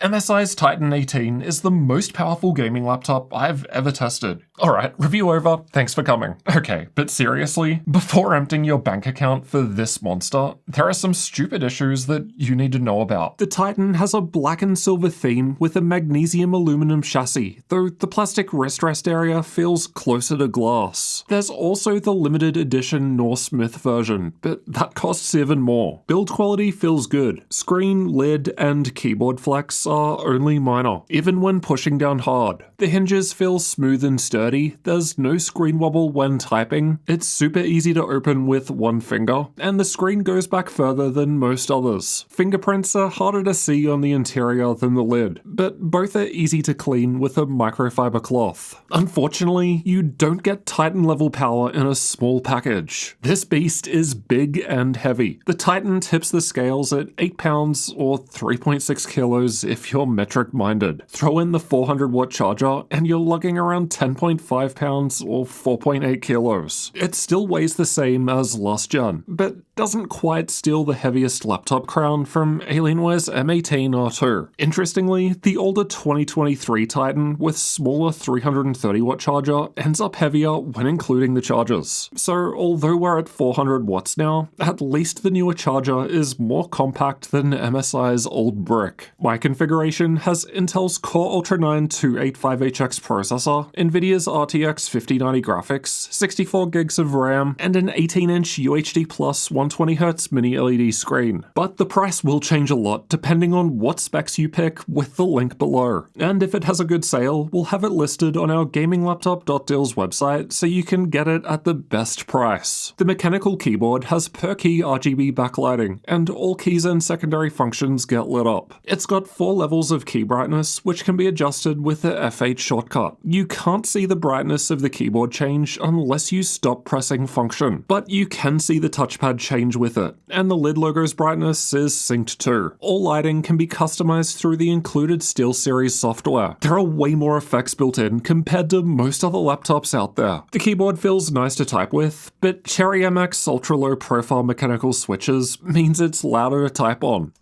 MSI's Titan 18 is the most powerful gaming laptop I've ever tested. Alright, review over, thanks for coming. Okay, but seriously, before emptying your bank account for this monster, there are some stupid issues that you need to know about. The Titan has a black and silver theme with a magnesium aluminum chassis, though the plastic wrist rest area feels closer to glass. There's also the limited edition Norse Myth version, but that costs even more. Build quality feels good. Screen, lid, and keyboard flex are only minor, even when pushing down hard. The hinges feel smooth and sturdy, there's no screen wobble when typing, it's super easy to open with one finger, and the screen goes back further than most others. Fingerprints are harder to see on the interior than the lid, but both are easy to clean with a microfiber cloth. Unfortunately, you don't get Titan level power in a small package. This beast is big and heavy. The Titan tips the scales at 8 pounds or 3.6 kilos if you're metric minded. Throw in the 400 watt charger and you're lugging around 10.5 pounds or 4.8 kilos. It still weighs the same as last gen, but doesn't quite steal the heaviest laptop crown from Alienware's M18 R2. Interestingly, the older 2023 Titan with smaller 330 watt charger ends up heavier when including the chargers. So although we're at 400 watts now, at least the newer charger is more compact than MSI's old brick. My configuration has Intel's Core Ultra 9 285HX processor, Nvidia's RTX 5090 graphics, 64 gigs of RAM, and an 18-inch UHD Plus 120Hz mini LED screen. But the price will change a lot depending on what specs you pick with the link below. And if it has a good sale, we'll have it listed on our gaminglaptop.deals website so you can get it at the best price. The mechanical keyboard has per key RGB backlighting, and all keys and secondary functions get lit up. It's got 4 levels of key brightness, which can be adjusted with the F8 shortcut. You can't see the brightness of the keyboard change unless you stop pressing function, but you can see the touchpad change with it, and the lid logo's brightness is synced too. All lighting can be customized through the included SteelSeries software. There are way more effects built in compared to most other laptops out there. The keyboard feels nice to type with, but Cherry MX ultra low profile mechanical switches means it's louder to type on.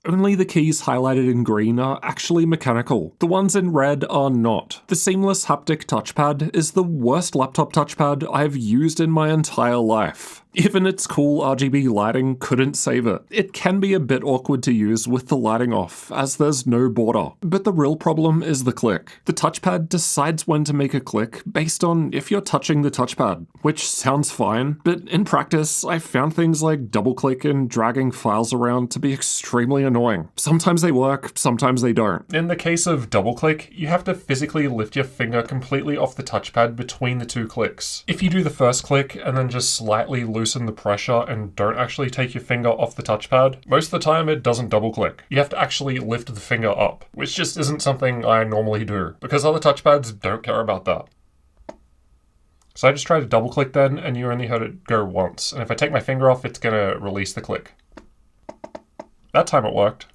Only the keys highlighted in green are actually mechanical. The ones in red are not. The seamless haptic touchpad is the worst laptop touchpad I've used in my entire life. Even its cool RGB lighting couldn't save it. It can be a bit awkward to use with the lighting off, as there's no border. But the real problem is the click. The touchpad decides when to make a click based on if you're touching the touchpad, which sounds fine, but in practice, I found things like double-click and dragging files around to be extremely annoying. Sometimes they work, sometimes they don't. In the case of double-click, you have to physically lift your finger completely off the touchpad between the 2 clicks. If you do the first click and then just slightly loosen the pressure and don't actually take your finger off the touchpad, most of the time it doesn't double click. You have to actually lift the finger up, which just isn't something I normally do, because other touchpads don't care about that. So I just tried to double click then, and you only heard it go once, and if I take my finger off, it's gonna release the click. That time it worked.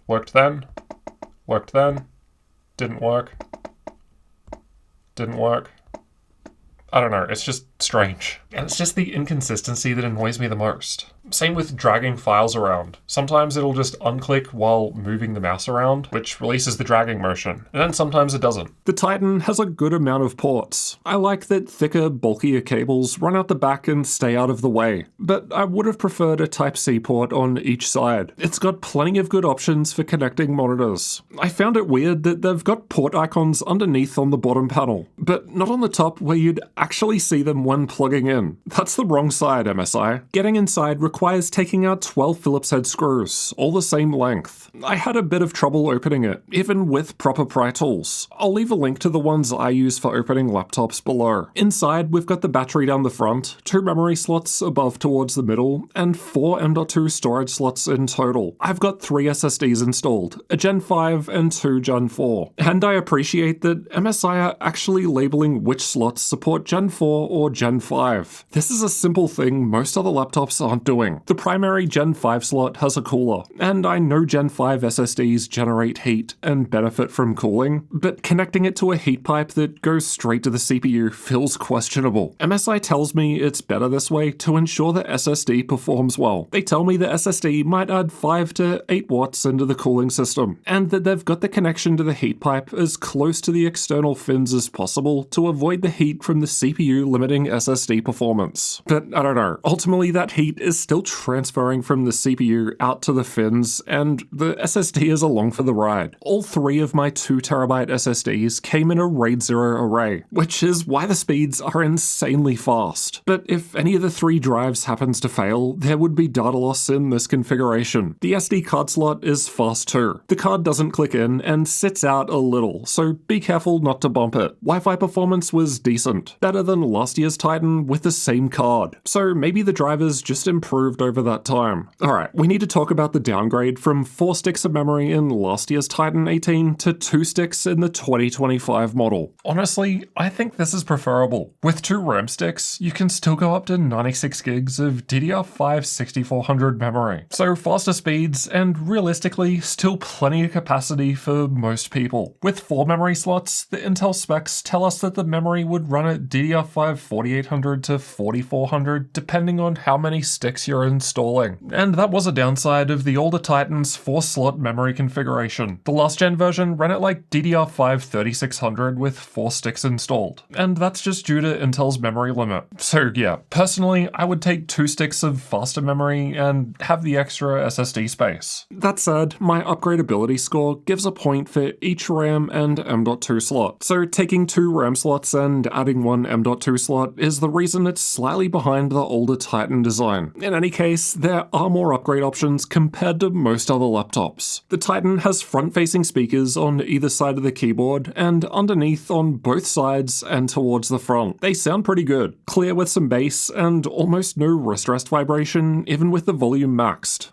Worked then, didn't work, didn't work. I don't know, it's just strange. And it's just the inconsistency that annoys me the most. Same with dragging files around. Sometimes it'll just unclick while moving the mouse around, which releases the dragging motion, and then sometimes it doesn't. The Titan has a good amount of ports. I like that thicker, bulkier cables run out the back and stay out of the way, but I would have preferred a Type-C port on each side. It's got plenty of good options for connecting monitors. I found it weird that they've got port icons underneath on the bottom panel, but not on the top where you'd actually see them when plugging in. That's the wrong side, MSI. Getting inside requires taking out 12 Phillips head screws, all the same length. I had a bit of trouble opening it, even with proper pry tools. I'll leave a link to the ones I use for opening laptops below. Inside, we've got the battery down the front, 2 memory slots above towards the middle, and 4 M.2 storage slots in total. I've got 3 SSDs installed, a Gen 5 and 2 Gen 4. And I appreciate that MSI are actually labeling which slots support Gen 4 or Gen 5. This is a simple thing most other laptops aren't doing. The primary Gen 5 slot has a cooler, and I know Gen 5 SSDs generate heat and benefit from cooling, but connecting it to a heat pipe that goes straight to the CPU feels questionable. MSI tells me it's better this way to ensure the SSD performs well. They tell me the SSD might add 5 to 8 watts into the cooling system, and that they've got the connection to the heat pipe as close to the external fins as possible to avoid the heat from the CPU limiting SSD performance. But I don't know, ultimately that heat is still transferring from the CPU out to the fins, and the SSD is along for the ride. All 3 of my 2TB SSDs came in a RAID 0 array, which is why the speeds are insanely fast. But if any of the 3 drives happens to fail, there would be data loss in this configuration. The SD card slot is fast too. The card doesn't click in and sits out a little, so be careful not to bump it. Wi-Fi performance was decent, better than last year's Titan with the same card. So maybe the drivers just improved over that time. Alright, we need to talk about the downgrade from 4 sticks of memory in last year's Titan 18 to 2 sticks in the 2025 model. Honestly, I think this is preferable. With 2 RAM sticks, you can still go up to 96 gigs of DDR5 6400 memory. So faster speeds and realistically still plenty of capacity for most people. With 4 memory slots, the Intel specs tell us that the memory would run at DDR5 4800 to 4400 depending on how many sticks you're installing. And that was a downside of the older Titan's 4-slot memory configuration. The last gen version ran at like DDR5 3600 with 4 sticks installed. And that's just due to Intel's memory limit. So yeah, personally, I would take 2 sticks of faster memory and have the extra SSD space. That said, my upgradability score gives a point for each RAM and M.2 slot. So taking 2 RAM slots and adding 1 M.2 slot is the reason it's slightly behind the older Titan design. In any case, there are more upgrade options compared to most other laptops. The Titan has front-facing speakers on either side of the keyboard and underneath on both sides and towards the front. They sound pretty good, clear with some bass and almost no wrist rest vibration even with the volume maxed.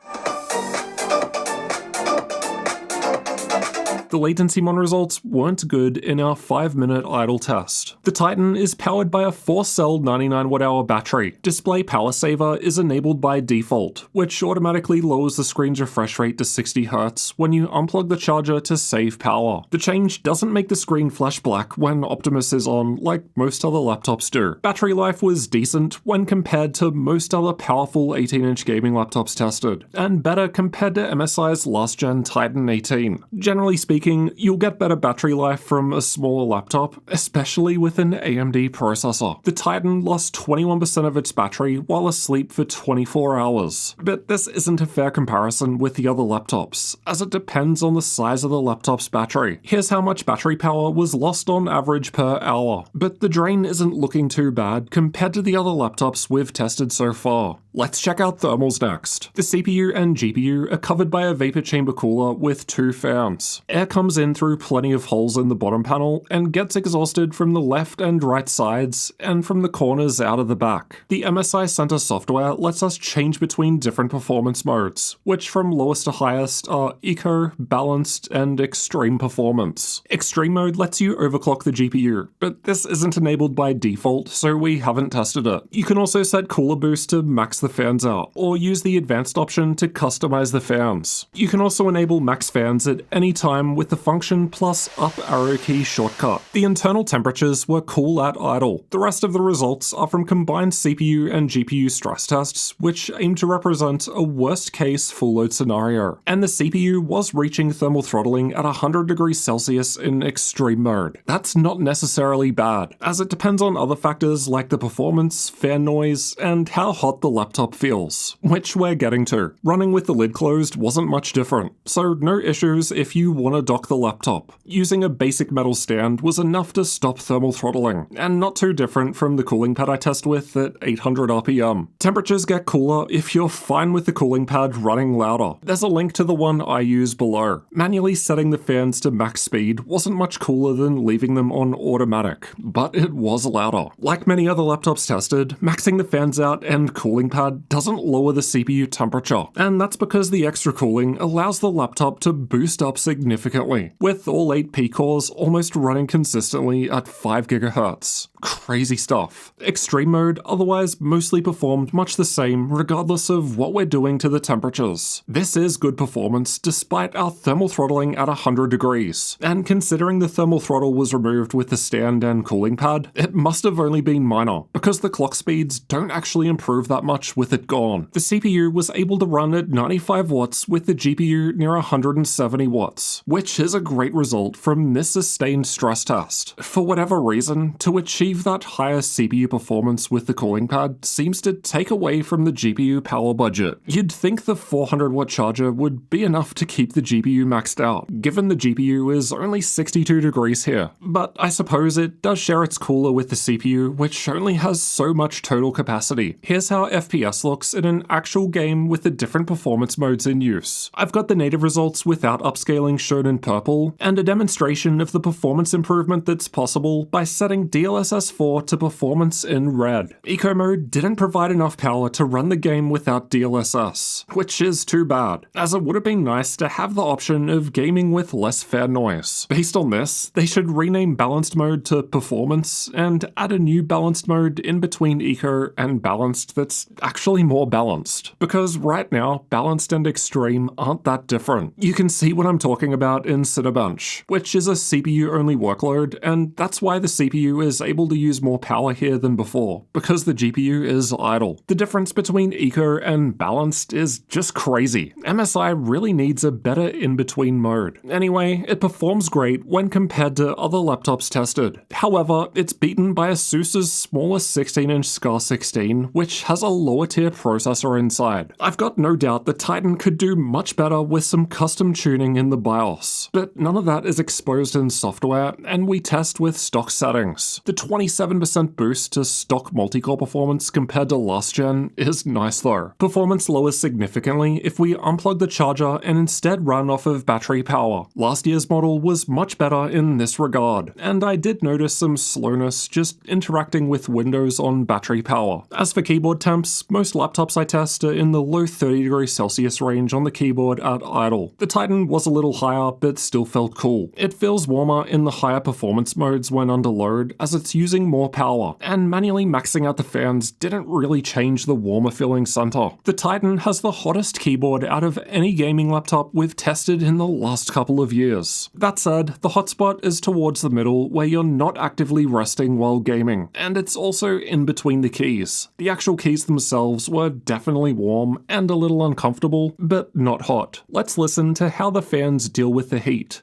The Latencymon results weren't good in our 5-minute idle test. The Titan is powered by a 4-cell 99 Wh battery. Display power saver is enabled by default, which automatically lowers the screen's refresh rate to 60 Hz when you unplug the charger to save power. The change doesn't make the screen flash black when Optimus is on, like most other laptops do. Battery life was decent when compared to most other powerful 18-inch gaming laptops tested, and better compared to MSI's last-gen Titan 18. Generally speaking, you'll get better battery life from a smaller laptop, especially with an AMD processor. The Titan lost 21% of its battery while asleep for 24 hours. But this isn't a fair comparison with the other laptops, as it depends on the size of the laptop's battery. Here's how much battery power was lost on average per hour. But the drain isn't looking too bad compared to the other laptops we've tested so far. Let's check out thermals next. The CPU and GPU are covered by a vapor chamber cooler with 2 fans. Air comes in through plenty of holes in the bottom panel and gets exhausted from the left and right sides and from the corners out of the back. The MSI Center software lets us change between different performance modes, which from lowest to highest are Eco, Balanced, and Extreme Performance. Extreme mode lets you overclock the GPU, but this isn't enabled by default, so we haven't tested it. You can also set cooler boost to max the fans out, or use the advanced option to customize the fans. You can also enable max fans at any time with the function plus up arrow key shortcut. The internal temperatures were cool at idle. The rest of the results are from combined CPU and GPU stress tests, which aim to represent a worst case full load scenario. And the CPU was reaching thermal throttling at 100 degrees Celsius in extreme mode. That's not necessarily bad, as it depends on other factors like the performance, fan noise, and how hot the laptop feels, which we're getting to. Running with the lid closed wasn't much different, so no issues if you want to dock the laptop. Using a basic metal stand was enough to stop thermal throttling, and not too different from the cooling pad I test with at 800 RPM. Temperatures get cooler if you're fine with the cooling pad running louder. There's a link to the one I use below. Manually setting the fans to max speed wasn't much cooler than leaving them on automatic, but it was louder. Like many other laptops tested, maxing the fans out and cooling pad doesn't lower the CPU temperature, and that's because the extra cooling allows the laptop to boost up significantly, with all 8 P cores almost running consistently at 5 GHz. Crazy stuff. Extreme mode otherwise mostly performed much the same regardless of what we're doing to the temperatures. This is good performance despite our thermal throttling at 100 degrees, and considering the thermal throttle was removed with the stand and cooling pad, it must have only been minor, because the clock speeds don't actually improve that much with it gone. The CPU was able to run at 95 watts with the GPU near 170 watts, which is a great result from this sustained stress test. For whatever reason, to achieve that higher CPU performance with the cooling pad seems to take away from the GPU power budget. You'd think the 400 watt charger would be enough to keep the GPU maxed out, given the GPU is only 62 degrees here, but I suppose it does share its cooler with the CPU, which only has so much total capacity. Here's how FPS looks in an actual game with the different performance modes in use. I've got the native results without upscaling shown in purple, and a demonstration of the performance improvement that's possible by setting DLSS 4 to performance in red. Eco mode didn't provide enough power to run the game without DLSS, which is too bad, as it would have been nice to have the option of gaming with less fan noise. Based on this, they should rename balanced mode to performance and add a new balanced mode in between eco and balanced that's actually more balanced. Because right now, balanced and extreme aren't that different. You can see what I'm talking about in Cinebench, which is a CPU-only workload, and that's why the CPU is able to use more power here than before, because the GPU is idle. The difference between eco and balanced is just crazy. MSI really needs a better in-between mode. Anyway, it performs great when compared to other laptops tested. However, it's beaten by ASUS's smaller 16-inch SCAR 16, which has a lower tier processor inside. I've got no doubt the Titan could do much better with some custom tuning in the BIOS, but none of that is exposed in software, and we test with stock settings. The 27% boost to stock multi-core performance compared to last gen is nice though. Performance lowers significantly if we unplug the charger and instead run off of battery power. Last year's model was much better in this regard, and I did notice some slowness just interacting with Windows on battery power. As for keyboard temps, most laptops I test are in the low 30 degrees Celsius range on the keyboard at idle. The Titan was a little higher, but still felt cool. It feels warmer in the higher performance modes when under load, as it's using more power, and manually maxing out the fans didn't really change the warmer feeling center. The Titan has the hottest keyboard out of any gaming laptop we've tested in the last couple of years. That said, the hotspot is towards the middle where you're not actively resting while gaming, and it's also in between the keys. The actual keys themselves were definitely warm and a little uncomfortable, but not hot. Let's listen to how the fans deal with the heat.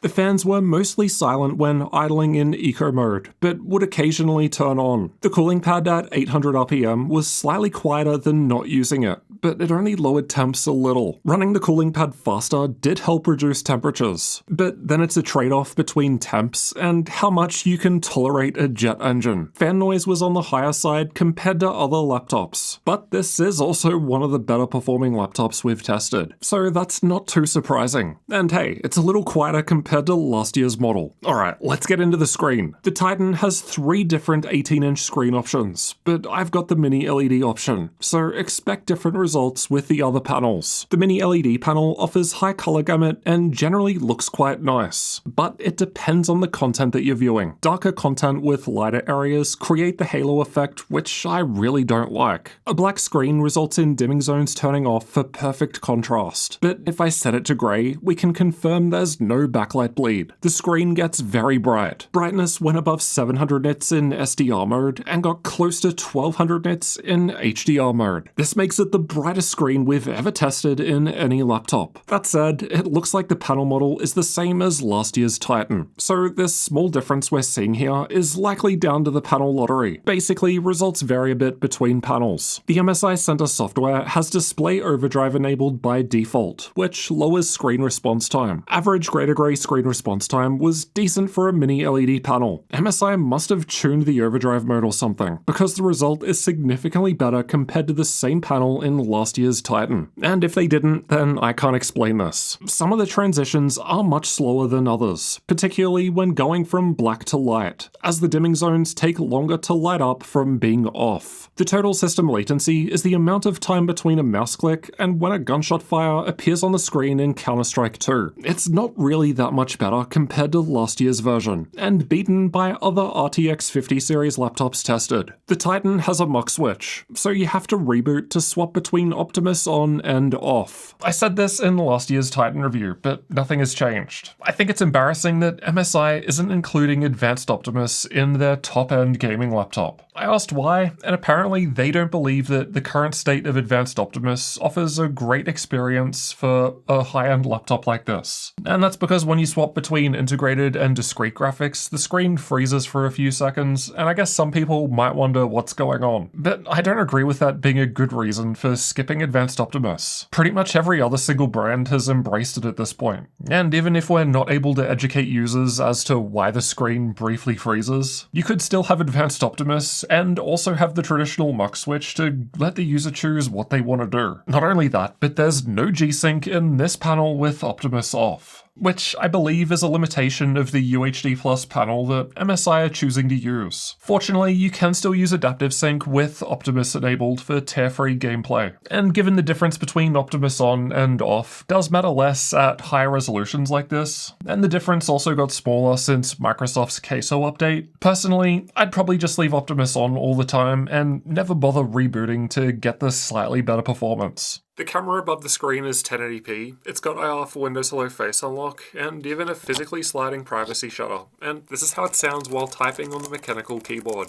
The fans were mostly silent when idling in eco mode, but would occasionally turn on. The cooling pad at 800 RPM was slightly quieter than not using it, but it only lowered temps a little. Running the cooling pad faster did help reduce temperatures, but then it's a trade-off between temps and how much you can tolerate a jet engine. Fan noise was on the higher side compared to other laptops, but this is also one of the better performing laptops we've tested, so that's not too surprising. And hey, it's a little quieter compared to last year's model. Alright, let's get into the screen. The Titan has 3 different 18-inch screen options, but I've got the mini LED option, so expect different results with the other panels. The mini LED panel offers high color gamut and generally looks quite nice, but it depends on the content that you're viewing. Darker content with lighter areas create the halo effect, which I really don't like. A black screen results in dimming zones turning off for perfect contrast, but if I set it to grey, we can confirm there's no backlight bleed. The screen gets very bright. Brightness went above 700 nits in SDR mode and got close to 1200 nits in HDR mode. This makes it the brightest screen we've ever tested in any laptop. That said, it looks like the panel model is the same as last year's Titan, so this small difference we're seeing here is likely down to the panel lottery. Basically, results vary a bit between panels. The MSI Center software has display overdrive enabled by default, which lowers screen response time. Average greater gray screen screen response time was decent for a mini LED panel. MSI must have tuned the overdrive mode or something, because the result is significantly better compared to the same panel in last year's Titan. And if they didn't, then I can't explain this. Some of the transitions are much slower than others, particularly when going from black to light, as the dimming zones take longer to light up from being off. The total system latency is the amount of time between a mouse click and when a gunshot fire appears on the screen in Counter-Strike 2. It's not really that much better compared to last year's version, and beaten by other RTX 50 series laptops tested. The Titan has a muck switch, so you have to reboot to swap between Optimus on and off. I said this in last year's Titan review, but nothing has changed. I think it's embarrassing that MSI isn't including Advanced Optimus in their top-end gaming laptop. I asked why, and apparently they don't believe that the current state of Advanced Optimus offers a great experience for a high-end laptop like this. And that's because when you swap between integrated and discrete graphics, the screen freezes for a few seconds, and I guess some people might wonder what's going on. But I don't agree with that being a good reason for skipping Advanced Optimus. Pretty much every other single brand has embraced it at this point. And even if we're not able to educate users as to why the screen briefly freezes, you could still have Advanced Optimus and also have the traditional muck switch to let the user choose what they want to do. Not only that, but there's no G-Sync in this panel with Optimus off, which I believe is a limitation of the UHD Plus panel that MSI are choosing to use. Fortunately, you can still use Adaptive Sync with Optimus enabled for tear-free gameplay, and given the difference between Optimus on and off does matter less at higher resolutions like this, and the difference also got smaller since Microsoft's Queso update, personally, I'd probably just leave Optimus on all the time and never bother rebooting to get this slightly better performance. The camera above the screen is 1080p, it's got IR for Windows Hello Face Unlock, and even a physically sliding privacy shutter, and this is how it sounds while typing on the mechanical keyboard.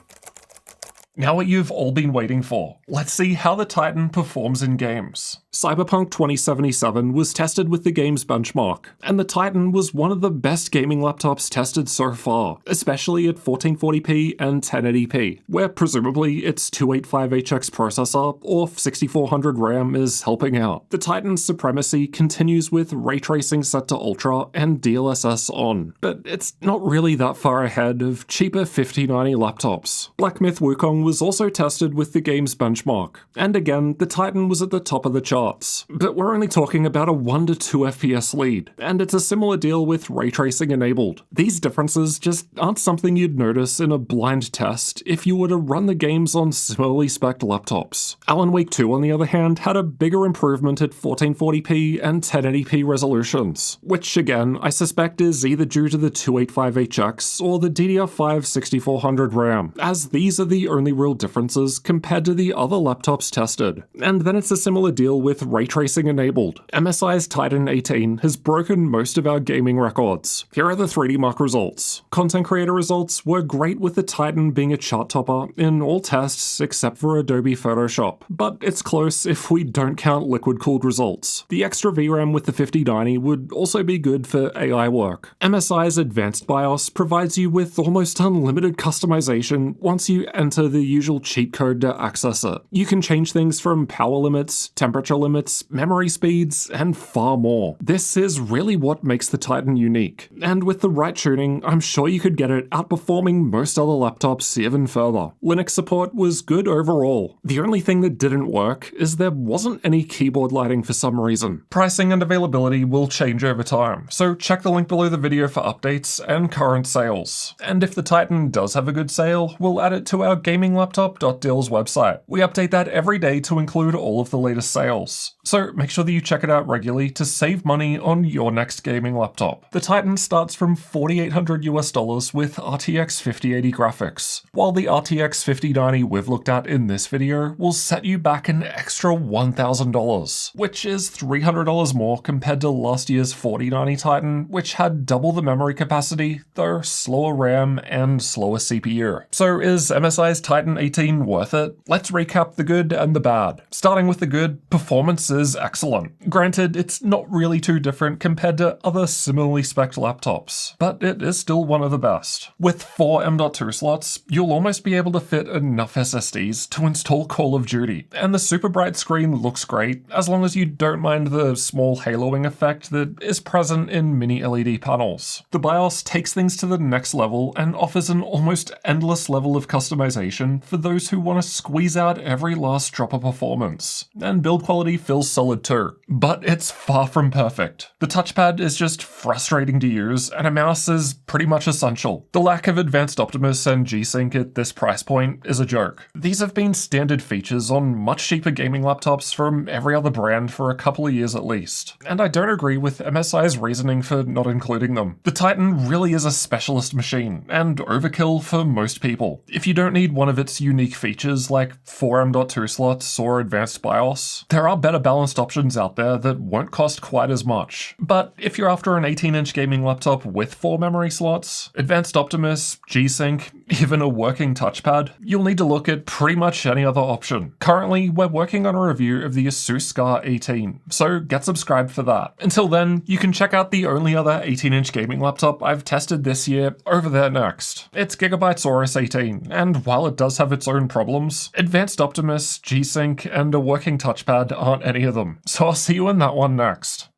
Now what you've all been waiting for. Let's see how the Titan performs in games. Cyberpunk 2077 was tested with the game's benchmark, and the Titan was one of the best gaming laptops tested so far, especially at 1440p and 1080p, where presumably its 285HX processor or 6400 RAM is helping out. The Titan's supremacy continues with ray tracing set to ultra and DLSS on, but it's not really that far ahead of cheaper 5090 laptops. Black Myth Wukong was also tested with the game's benchmark, and again, the Titan was at the top of the charts. But we're only talking about a 1 to 2 FPS lead, and it's a similar deal with ray tracing enabled. These differences just aren't something you'd notice in a blind test if you were to run the games on similarly spec'd laptops. Alan Wake 2, on the other hand, had a bigger improvement at 1440p and 1080p resolutions, which again, I suspect is either due to the 285HX or the DDR5 6400 RAM, as these are the only real differences compared to the other laptops tested. And then it's a similar deal with ray tracing enabled. MSI's Titan 18 has broken most of our gaming records. Here are the 3D Mark results. Content creator results were great with the Titan being a chart topper in all tests except for Adobe Photoshop, but it's close if we don't count liquid-cooled results. The extra VRAM with the 5090 would also be good for AI work. MSI's Advanced BIOS provides you with almost unlimited customization once you enter the usual cheat code to access it. You can change things from power limits, temperature limits, memory speeds, and far more. This is really what makes the Titan unique, and with the right tuning, I'm sure you could get it outperforming most other laptops even further. Linux support was good overall. The only thing that didn't work is there wasn't any keyboard lighting for some reason. Pricing and availability will change over time, so check the link below the video for updates and current sales. And if the Titan does have a good sale, we'll add it to our gaminglaptop.deals website. We update that every day to include all of the latest sales, so make sure that you check it out regularly to save money on your next gaming laptop. The Titan starts from $4,800 US with RTX 5080 graphics, while the RTX 5090 we've looked at in this video will set you back an extra $1,000, which is $300 more compared to last year's 4090 Titan, which had double the memory capacity, though slower RAM and slower CPU. So is MSI's Titan 18 worth it? Let's recap the good and the bad. Starting with the good, performance performance is excellent. Granted, it's not really too different compared to other similarly spec'd laptops, but it is still one of the best. With 4 M.2 slots, you'll almost be able to fit enough SSDs to install Call of Duty, and the super bright screen looks great as long as you don't mind the small haloing effect that is present in mini LED panels. The BIOS takes things to the next level and offers an almost endless level of customization for those who want to squeeze out every last drop of performance. And build quality feels solid too, but it's far from perfect. The touchpad is just frustrating to use, and a mouse is pretty much essential. The lack of advanced Optimus and G-Sync at this price point is a joke. These have been standard features on much cheaper gaming laptops from every other brand for a couple of years at least, and I don't agree with MSI's reasoning for not including them. The Titan really is a specialist machine, and overkill for most people. If you don't need one of its unique features like 4 M.2 slots or advanced BIOS, there are better balanced options out there that won't cost quite as much. But if you're after an 18-inch gaming laptop with 4 memory slots, advanced Optimus, G-Sync, even a working touchpad, you'll need to look at pretty much any other option. Currently, we're working on a review of the Asus Scar 18, so get subscribed for that. Until then, you can check out the only other 18-inch gaming laptop I've tested this year over there next. It's Gigabyte's Aorus 18, and while it does have its own problems, advanced Optimus, G-Sync, and a working touchpad aren't any of them, so I'll see you in that one next.